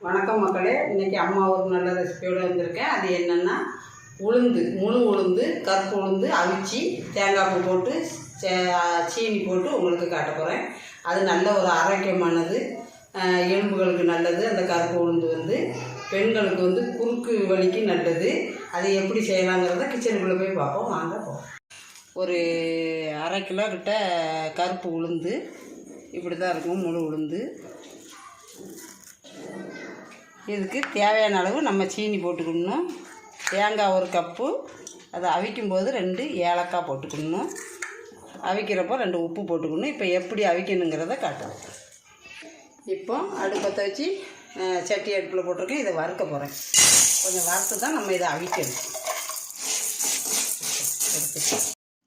வணக்கம் மக்களே, இன்றைக்கி அம்மா ஒரு நல்ல ரெசிபியோடு வந்திருக்கேன். அது என்னென்னா உளுந்து, முழு உளுந்து, கருப்பு உளுந்து அவிச்சு தேங்காய் பூ போட்டு சீனி போட்டு உங்களுக்கு காட்ட போகிறேன். அது நல்ல ஒரு ஆரோக்கியமானது, எலும்புகளுக்கு நல்லது. அந்த கருப்பு உளுந்து பெண்களுக்கு குறுக்கு வலிக்கு நல்லது. அது எப்படி செய்யலாங்கிறத கிச்சனுக்குள்ளே போய் பார்ப்போம். வாங்க போவோம். ஒரு 1/2 கிலோ கிட்ட கருப்பு உளுந்து இப்படி தான் இருக்கும், முழு உளுந்து. இதுக்கு தேவையான அளவு நம்ம சீனி போட்டுக்கணும். தேங்காய் 1 கப்பு, அதை அவிக்கும்போது 2 ஏலக்காய் போட்டுக்கணும். அவிக்கிறப்போ 2 உப்பு போட்டுக்கணும். இப்போ எப்படி அவிக்கணுங்கிறத காட்டுறேன். இப்போ அடுப்பத்தை வச்சு சட்டி அடுப்பில் போட்டிருக்கேன். இதை வறுக்க போகிறேன். கொஞ்சம் வறுத்து தான் நம்ம இதை அவிக்கணும்.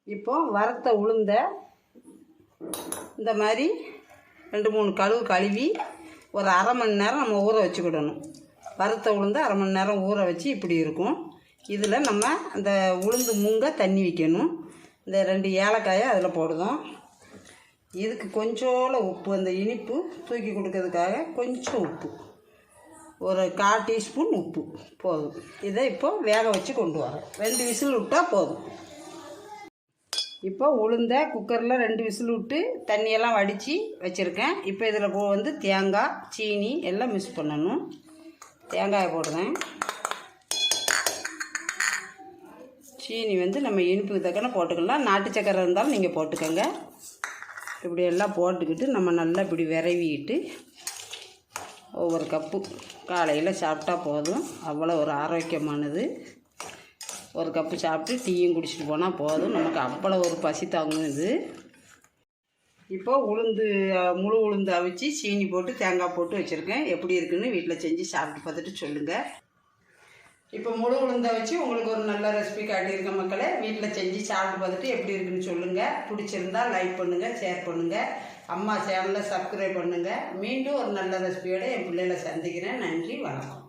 இப்போது வறுத்த உளுந்த இந்த மாதிரி 2-3 கழுவு கழுவி ஒரு 1/2 மணி நேரம் நம்ம ஊற வச்சுக்கிடணும். வறுத்த உளுந்து 1/2 மணி நேரம் ஊற வச்சு இப்படி இருக்கும். இதில் நம்ம அந்த உளுந்து மூங்க தண்ணி வைக்கணும். இந்த 2 ஏலக்காயை அதில் போடுதோம். இதுக்கு கொஞ்சோல உப்பு, அந்த இனிப்பு தூக்கி கொடுக்கறதுக்காக கொஞ்சம் உப்பு, ஒரு 1/4 டீஸ்பூன் உப்பு போதும். இதை இப்போ வேக வச்சு கொண்டு வரேன். 2 விசில் விட்டால் போதும். இப்போ உளுந்த குக்கரில் 2 விசில் விட்டு தண்ணியெல்லாம் வடித்து வச்சுருக்கேன். இப்போ இதில் தேங்காய், சீனி எல்லாம் மிக்ஸ் பண்ணணும். தேங்காயை போடுறேன். சீனி நம்ம இனிப்புக்கு தக்கன போட்டுக்கலாம். நாட்டு சக்கரை இருந்தாலும் நீங்கள் போட்டுக்கோங்க. இப்படி எல்லாம் போட்டுக்கிட்டு நம்ம நல்லா இப்படி விரவிக்கிட்டு ஒவ்வொரு கப்பு காலையில் சாப்பிட்டா போதும். அவ்வளோ ஒரு ஆரோக்கியமானது. 1 கப்பு சாப்பிட்டு டீயும் குடிச்சிட்டு போனால் போதும். நமக்கு அவ்வளோ ஒரு பசி தாங்கும் இது. இப்போ முழு உளுந்து அவிச்சு சீனி போட்டு தேங்காய் போட்டு வச்சுருக்கேன். எப்படி இருக்குன்னு வீட்டில் செஞ்சு சாப்பிட்டு பார்த்துட்டு சொல்லுங்கள். இப்போ முழு உளுந்தை வச்சு உங்களுக்கு ஒரு நல்ல ரெசிபி காட்டியிருக்கேன் மக்களே. வீட்டில் செஞ்சு சாப்பிட்டு பார்த்துட்டு எப்படி இருக்குன்னு சொல்லுங்கள். பிடிச்சிருந்தா லைக் பண்ணுங்கள், ஷேர் பண்ணுங்கள். அம்மா சேனலை சப்ஸ்கிரைப் பண்ணுங்கள். மீண்டும் ஒரு நல்ல ரெசிபியோடு என் பிள்ளைகளை சந்திக்கிறேன். நன்றி, வணக்கம்.